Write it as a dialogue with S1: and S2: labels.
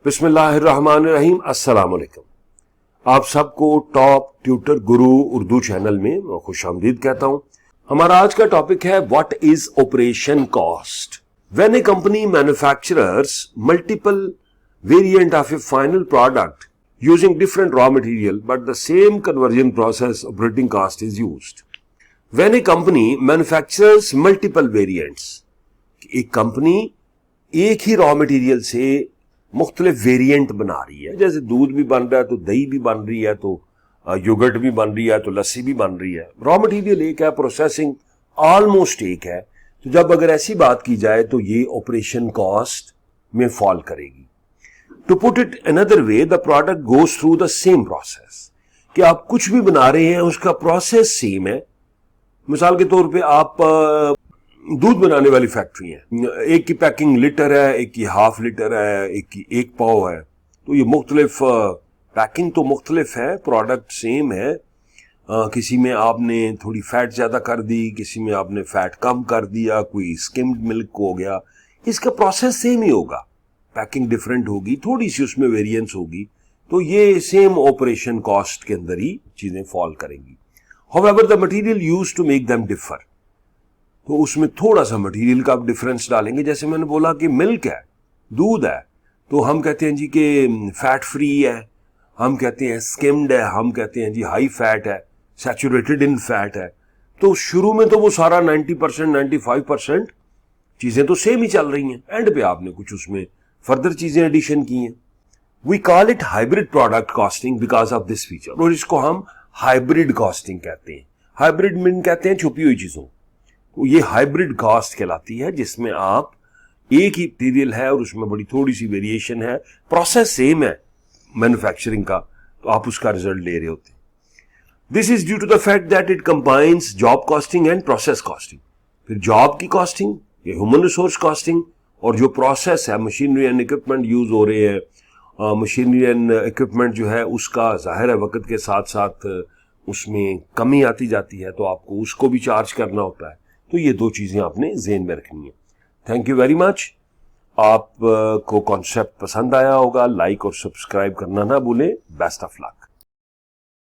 S1: बिस्मिल्लाहिर्रहमानिर्रहीम। अस्सलाम वालेकुम। आप सबको टॉप ट्यूटर गुरु उर्दू चैनल में खुशामदीद कहता हूं। हमारा आज का टॉपिक है what is operation cost. When A company manufacturers multiple variant of A final product using different raw material but the same conversion process operating cost is used. When A company manufacturers multiple variants, एक company एक ही raw material से मुख्तलिफ variant बना रही है, जैसे दूध भी बन रहा है तो दही भी बन रही है, तो योगर्ट भी बन रही है तो लस्सी भी बन रही है। रॉ मटेरियल एक है, प्रोसेसिंग ऑलमोस्ट एक है। तो जब अगर ऐसी बात की जाए तो ये ऑपरेशन कॉस्ट में फॉल करेगी। To put it another way, the product goes through the same process. कि आप कुछ भी बना रहे हैं उसका प्रोसेस सेम है। मिसाल के तौर पे आप दूध बनाने वाली फैक्ट्री है, एक की पैकिंग लीटर है, एक की हाफ लीटर है, एक की एक पाव है, तो ये मुख्तलिफ पैकिंग तो मुख्तलिफ है, प्रोडक्ट सेम है। किसी में आपने थोड़ी फैट ज्यादा कर दी, किसी में आपने फैट कम कर दिया, कोई स्किम्ड मिल्क हो गया, इसका प्रोसेस सेम ही होगा। पैकिंग डिफरेंट होगी, थोड़ी सी उसमें वेरिएंस होगी, तो ये सेम ऑपरेशन कॉस्ट के अंदर ही चीजें फॉल करेंगी। However the material used to make them differ, तो उसमें थोड़ा सा मटेरियल का आप डिफरेंस डालेंगे। जैसे मैंने बोला कि मिल्क है, दूध है, तो हम कहते हैं जी कि फैट फ्री है, हम कहते हैं स्किम्ड है, हम कहते हैं जी हाई फैट है, सैचुरेटेड इन फैट है। तो शुरू में तो वो सारा 90% 95% चीजें तो सेम ही चल रही हैं, एंड पे आपने कुछ उसमें फर्दर चीजें एडिशन की हैं। We call it hybrid product costing because of this feature, और इसको हम हाइब्रिड कॉस्टिंग कहते हैं। हाइब्रिड मीन कहते हैं छुपी हुई चीजों, तो ये हाइब्रिड कॉस्ट कहलाती है, जिसमें आप एक ही मटीरियल है और उसमें बड़ी थोड़ी सी वेरिएशन है, प्रोसेस सेम है मैन्युफैक्चरिंग का, तो आप उसका रिजल्ट ले रहे होते हैं। This is due to the fact that it combines job costing and process costing. फिर जॉब की कॉस्टिंग, ये ह्यूमन रिसोर्स कॉस्टिंग, और जो प्रोसेस है, मशीनरी एंड इक्विपमेंट यूज हो रहे हैं, मशीनरी एंड इक्विपमेंट जो है उसका जाहिर है वक्त के साथ साथ उसमें कमी आती जाती है, तो आपको उसको भी चार्ज करना होता है। तो ये दो चीजें आपने ज़हन में रखनी है। Thank you very much. आप को कॉन्सेप्ट पसंद आया होगा, लाइक और सब्सक्राइब करना ना भूलें। Best of luck.